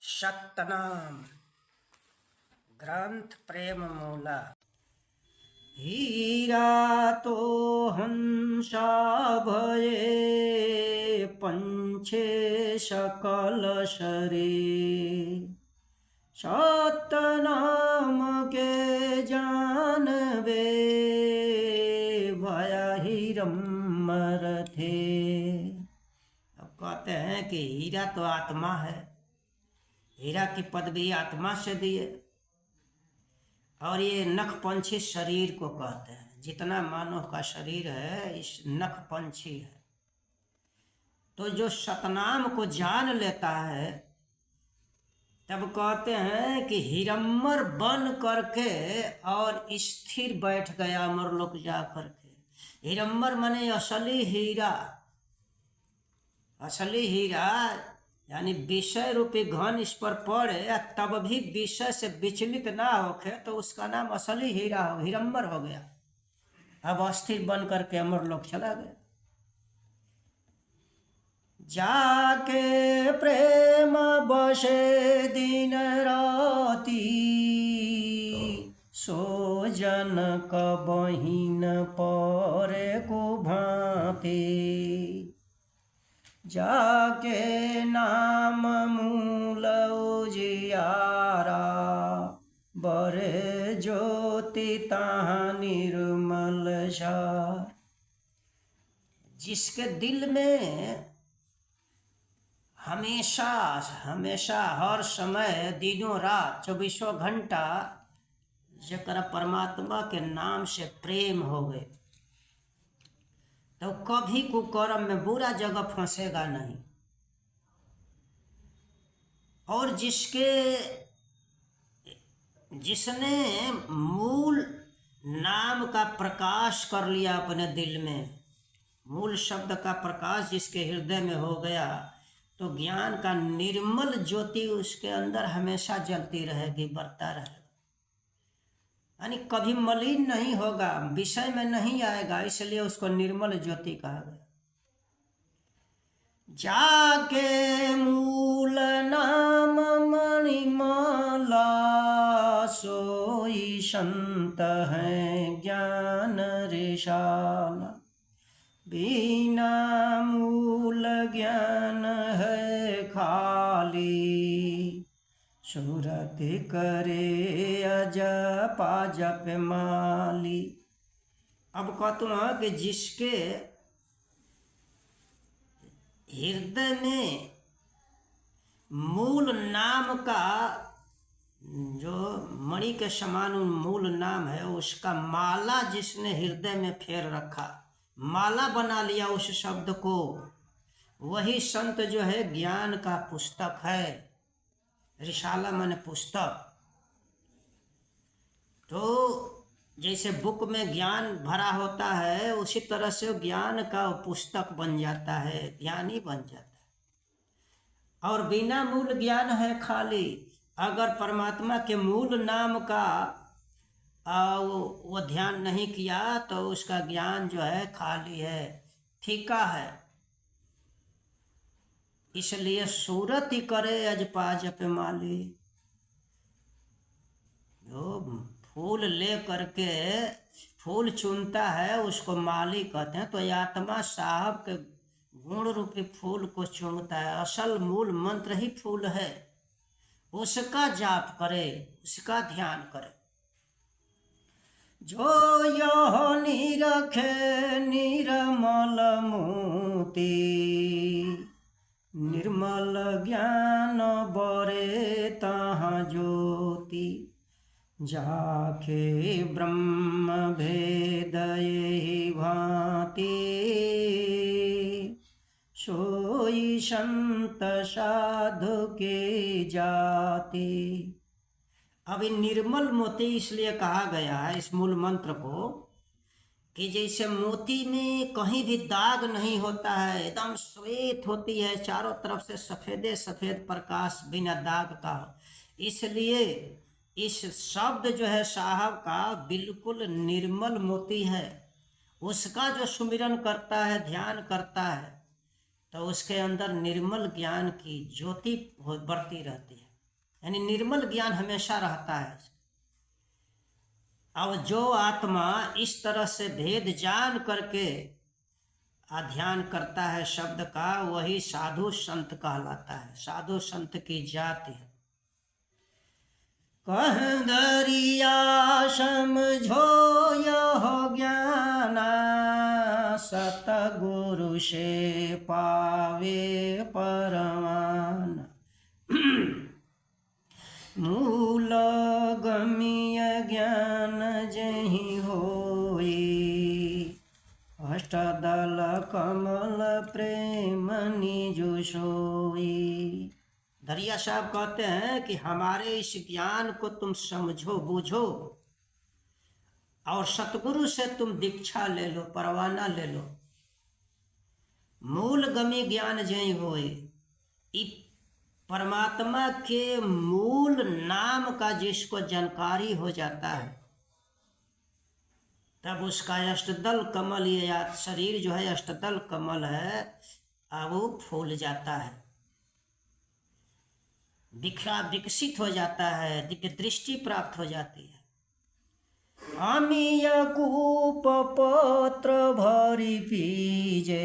शक्तनाम ग्रंथ प्रेम मूला। हीरा तो हंसा भये पंचे सकल शरीर, सतनाम के जानवे भया हीरम्बर थे। अब कहते हैं कि हीरा तो आत्मा है, हीरा की पदवी आत्मा से दिए, और ये नखपंछी शरीर को कहते हैं। जितना मानव का शरीर है इस नखपंछी है। तो जो सतनाम को जान लेता है तब कहते हैं कि हीरम्बर बन करके और स्थिर बैठ गया अमरलोक जा करके। हीरम्बर माने असली हीरा। असली हीरा यानी विषय रूपी घन इस पर पड़े तब भी विषय से विचलित ना होके तो उसका नाम असली हीरा हो, हीरम्बर हो गया। अब अस्थिर बन करके अमरलोक चला गया। जाके प्रेम बसे दिन राती, सो जन कबहिन परे को भांति। जाके नाम मूल उजियारा, बरे ज्योति ताहा निर्मल सार। जिसके दिल में हमेशा हमेशा हर समय दिनों रात 24 घंटा जकरा परमात्मा के नाम से प्रेम हो गए तो कभी कुकर्म में बुरा जगह फंसेगा नहीं। और जिसने मूल नाम का प्रकाश कर लिया अपने दिल में, मूल शब्द का प्रकाश जिसके हृदय में हो गया तो ज्ञान का निर्मल ज्योति उसके अंदर हमेशा जलती रहेगी, बढ़ता रहेगा। यानी कभी मलिन नहीं होगा, विषय में नहीं आएगा, इसलिए उसको निर्मल ज्योति कहा गया। जाके मूल नाम मणिमाला, सोई संत है ज्ञान रिशाला। बिना मूल ज्ञान है खाली, सूरत करे अजपा जप माली। अब कहता हूँ कि जिसके हृदय में मूल नाम का जो मणि के समान मूल नाम है उसका माला जिसने हृदय में फेर रखा, माला बना लिया उस शब्द को, वही संत जो है ज्ञान का पुस्तक है। रिसाला माने पुस्तक। तो जैसे बुक में ज्ञान भरा होता है उसी तरह से ज्ञान का पुस्तक बन जाता है, ज्ञानी बन जाता है। और बिना मूल ज्ञान है खाली। अगर परमात्मा के मूल नाम का वो ध्यान नहीं किया तो उसका ज्ञान जो है खाली है, फीका है। इसलिए सूरत ही करे अजपा जप माली। जो फूल ले करके फूल चुनता है उसको माली कहते हैं। तो ये आत्मा साहब के गुण रूपी फूल को चुनता है। असल मूल मंत्र ही फूल है, उसका जाप करे, उसका ध्यान करे। जो यह निरखे निर्मल मोती, निर्मल ज्ञान बरे तहाँ ज्योति। जाके ब्रह्म भेद यही भांति, सोई संत साधु के जाति। अभी निर्मल मोती इसलिए कहा गया है इस मूल मंत्र को कि जैसे मोती में कहीं भी दाग नहीं होता है, एकदम श्वेत होती है, चारों तरफ से सफ़ेदे सफ़ेद प्रकाश बिना दाग का। इसलिए इस शब्द जो है साहब का बिल्कुल निर्मल मोती है। उसका जो सुमिरन करता है, ध्यान करता है तो उसके अंदर निर्मल ज्ञान की ज्योति बढ़ती रहती है। यानी निर्मल ज्ञान हमेशा रहता है। अब जो आत्मा इस तरह से भेद जान करके ध्यान करता है शब्द का, वही साधु संत कहलाता है। साधु संत की जाति है। कह दरिया समझो यह ज्ञान, सतगुरु से पावे परमान। मूल गम्य ज्ञान जहि होई, अष्टदल कमल प्रेम निजु सोई। दरिया साहब कहते हैं कि हमारे इस ज्ञान को तुम समझो बूझो और सतगुरु से तुम दीक्षा ले लो, परवाना ले लो। मूल गमी ज्ञान जय होए, परमात्मा के मूल नाम का जिसको जानकारी हो जाता है, तब उसका अष्टदल कमल, ये शरीर जो है अष्टदल कमल है, अब वो फूल जाता है, विकसित हो जाता है, दिव्य दृष्टि प्राप्त हो जाती है। अमीय कूप पत्र भरी पीजे,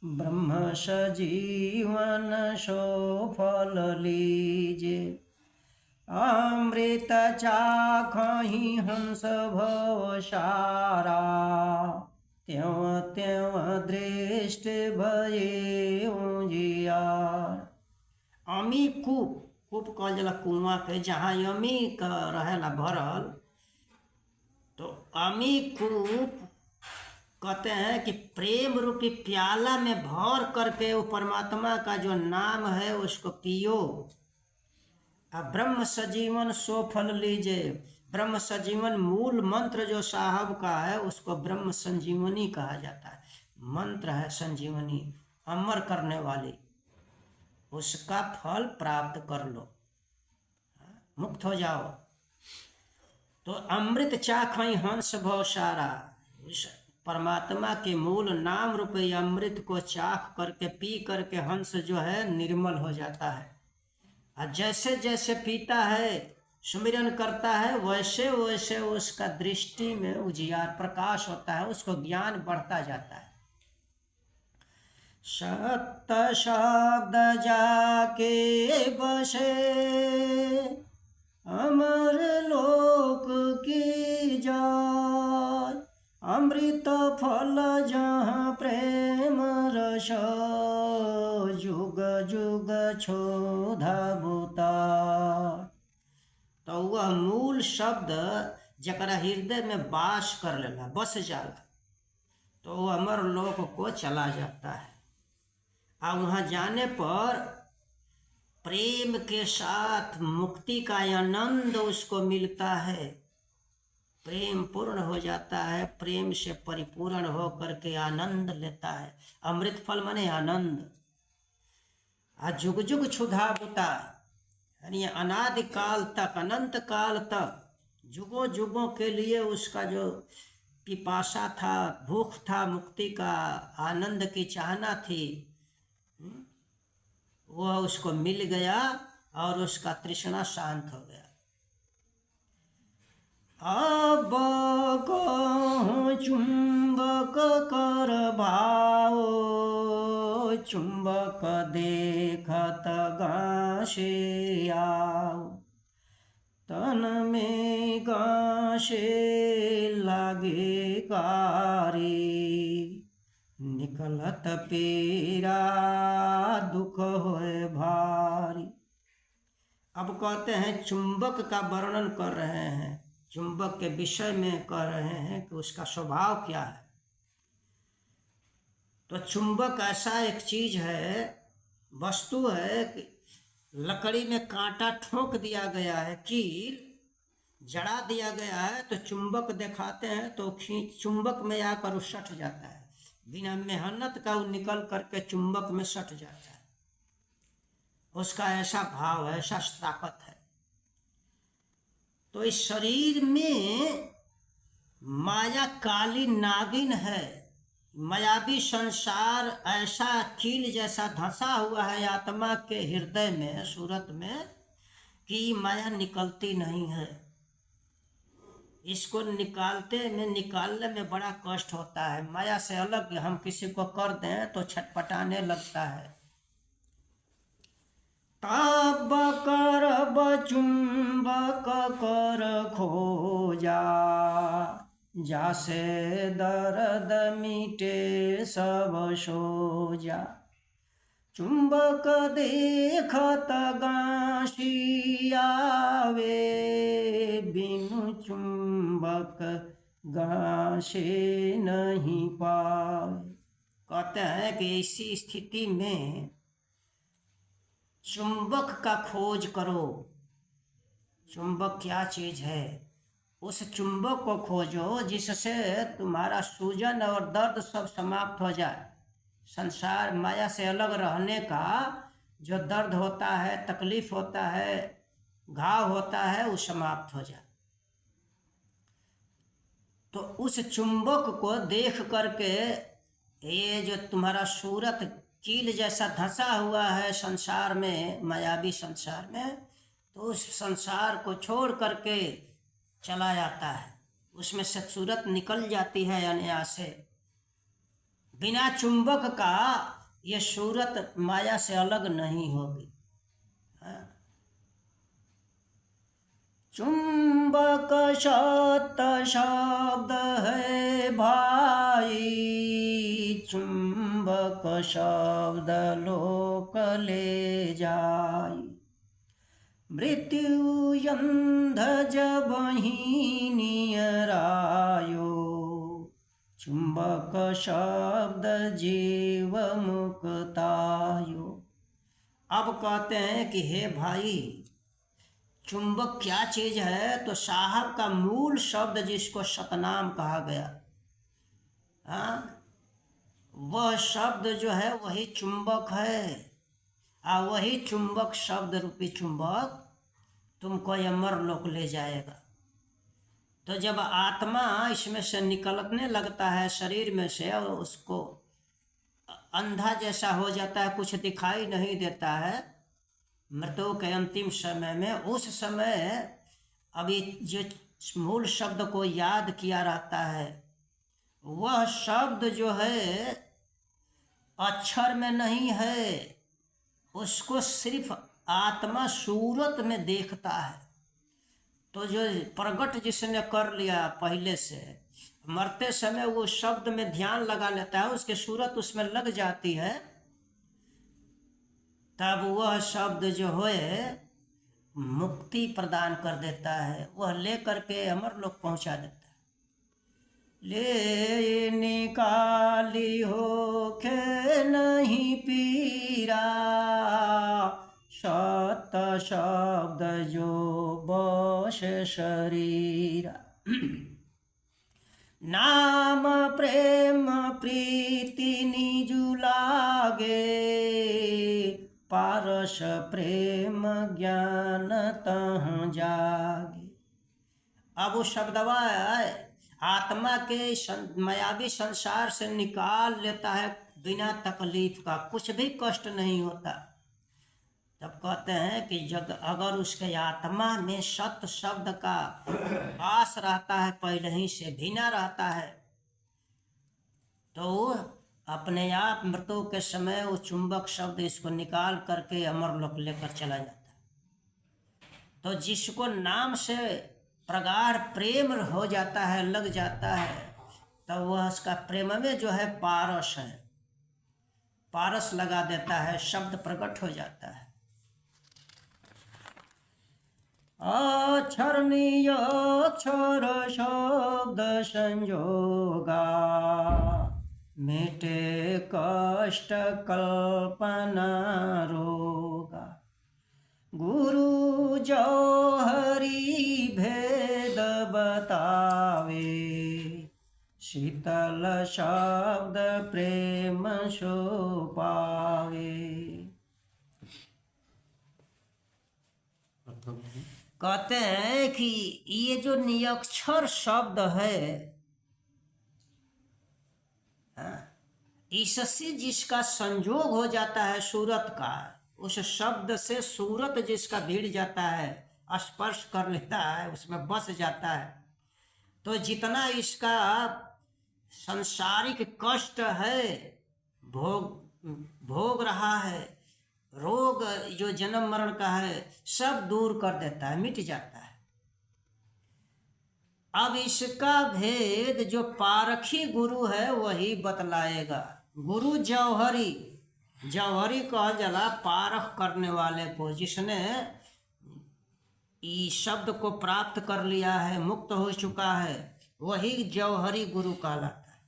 ब्रह्म सजीवन सो फल लीजे। अमृत चाखहि हंस भव सारा, त्यों त्यों दृष्ट भये उजियार। अमी कूप, कूप कहल जाला कुआं के, जहाँ अमी का रहेला भरल, तो अमी कूप कहते हैं कि प्रेम रूपी प्याला में भर करके वो परमात्मा का जो नाम है उसको पियो। अब ब्रह्म सजीवन सो फल लीजे। ब्रह्म सजीवन मूल मंत्र जो साहब का है उसको ब्रह्म संजीवनी कहा जाता है। मंत्र है संजीवनी, अमर करने वाली, उसका फल प्राप्त कर लो, मुक्त हो जाओ। तो अमृत चाखई हंस भव सारा, परमात्मा के मूल नाम रूपी अमृत को चाख करके पी करके हंस जो है निर्मल हो जाता है। और जैसे जैसे पीता है, सुमिरन करता है, वैसे वैसे उसका दृष्टि में उजियार प्रकाश होता है, उसको ज्ञान बढ़ता जाता है। सत्य शब्द जाके बसे, अमर लोक की जाय। अमृत फल जहाँ प्रेम रस, जुग जुग क्षोधा भूता। तो वह मूल शब्द जकरा हृदय में वास कर लेला, बस जाला, तो वह अमर लोक को चला जाता है। और वहाँ जाने पर प्रेम के साथ मुक्ति का आनंद उसको मिलता है। प्रेम पूर्ण हो जाता है, प्रेम से परिपूर्ण हो करके आनंद लेता है। अमृत फल माने आनंद। आ जुग जुग क्षुधा बुता, यानी अनादि काल तक, अनंत काल तक, जुगों जुगों के लिए उसका जो पिपासा था, भूख था, मुक्ति का आनंद की चाहना थी, वह उसको मिल गया और उसका तृष्णा शांत हो गया। अब कहूँ चुंबक कर भाओ, चुंबक देखत गाँसे आओ। तन में गाँसे लागे कारी, निकलत पीरा दुख होए भारी। अब कहते हैं चुंबक का वर्णन कर रहे हैं, चुंबक के विषय में कह रहे हैं कि उसका स्वभाव क्या है। तो चुंबक ऐसा एक चीज है, वस्तु है कि लकड़ी में कांटा ठोक दिया गया है, कील जड़ा दिया गया है, तो चुंबक दिखाते हैं तो चुंबक में आकर वो सट जाता है, बिना मेहनत का वो निकल करके चुंबक में सट जाता है। उसका ऐसा भाव है, ऐसा ताकत है। तो इस शरीर में माया काली नागिन है, मायावी संसार ऐसा कील जैसा धंसा हुआ है आत्मा के हृदय में, सूरत में, कि माया निकलती नहीं है। इसको निकालने में बड़ा कष्ट होता है। माया से अलग हम किसी को कर दें तो छटपटाने लगता है। तब करब चुंबक कर खोजा, जासे दर्द मिटे सब सोजा। चुंबक देखत गांसी आवे, बिनु चुंबक गांसे नहीं पावे। कहते हैं कि ऐसी स्थिति में चुंबक का खोज करो। चुंबक क्या चीज़ है? उस चुंबक को खोजो जिससे तुम्हारा सूजन और दर्द सब समाप्त हो जाए। संसार माया से अलग रहने का जो दर्द होता है, तकलीफ होता है, घाव होता है, वो समाप्त हो जाए। तो उस चुंबक को देख करके ये जो तुम्हारा सूरत कील जैसा धंसा हुआ है संसार में, मायावी संसार में, तो उस संसार को छोड़ करके चला जाता है। उसमें से सूरत निकल जाती है अनायासे। बिना चुंबक का ये सूरत माया से अलग नहीं होगी। चुंबक सत्य शब्द है भाई, चुंबक शब्द लोक ले जाई। मृत्यु यंध जब ही नियरायो, चुंबक शब्द जीव मुक्तायो। अब कहते हैं कि हे भाई, चुंबक क्या चीज़ है? तो साहब का मूल शब्द जिसको सतनाम कहा गया, वह शब्द जो है वही चुंबक है। वही चुंबक, शब्द रूपी चुंबक तुमको अमरलोक ले जाएगा। तो जब आत्मा इसमें से निकलने लगता है शरीर में से, और उसको अंधा जैसा हो जाता है, कुछ दिखाई नहीं देता है मृत्यु के अंतिम समय में, उस समय अभी जो मूल शब्द को याद किया रहता है, वह शब्द जो है अक्षर में नहीं है, उसको सिर्फ आत्मा सूरत में देखता है। तो जो प्रगट जिसने कर लिया पहले से, मरते समय वो शब्द में ध्यान लगा लेता है, उसकी सूरत उसमें लग जाती है, तब वह शब्द जो है मुक्ति प्रदान कर देता है। वह ले करके अमरलोक पहुंचा देता है। ले निकाली हो के नहीं पीरा, सत शब्द जो बश शरीरा। नाम प्रेम प्रीति निजु लागे, पारस प्रेम ज्ञान तह जागे। अब वो शब्दवा आत्मा के मायावी संसार से निकाल लेता है बिना तकलीफ का, कुछ भी कष्ट नहीं होता। तब कहते हैं कि जब अगर उसके आत्मा में सत्य शब्द का आस रहता है, पहले ही से भिना रहता है, तो अपने आप मृत्यु के समय वो चुंबक शब्द इसको निकाल करके अमरलोक लेकर चला जाता है। तो जिसको नाम से प्रगाढ़ प्रेम हो जाता है, लग जाता है, तो वह उसका प्रेम में जो है पारस है, पारस लगा देता है, शब्द प्रकट हो जाता है। अक्षरणीय अक्षर शब्द संजोगा, मिटे कष्ट कल्पना रोगा। गुरु जो हरि भेद बतावे, शीतल शब्द प्रेम सो पावे। कहते हैं कि ये जो निरक्षर शब्द है, इससे जिसका संयोग हो जाता है सूरत का, उस शब्द से सूरत जिसका भीड़ जाता है, स्पर्श कर लेता है, उसमें बस जाता है, तो जितना इसका सांसारिक कष्ट है, भोग रहा है, रोग जो जन्म मरण का है, सब दूर कर देता है, मिट जाता है। अब इसका भेद जो पारखी गुरु है वही बतलाएगा। गुरु जौहरी, जौहरी कहा जला पारख करने वाले को, जिसने इस शब्द को प्राप्त कर लिया है, मुक्त हो चुका है, वही जौहरी गुरु कहलाता है।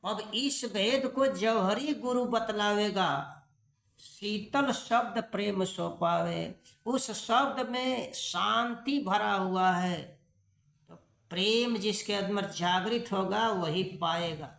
अब इस भेद को जौहरी गुरु बतलावेगा। शीतल शब्द प्रेम सो पावे, उस शब्द में शांति भरा हुआ है, तो प्रेम जिसके अंदर जागृत होगा वही पाएगा।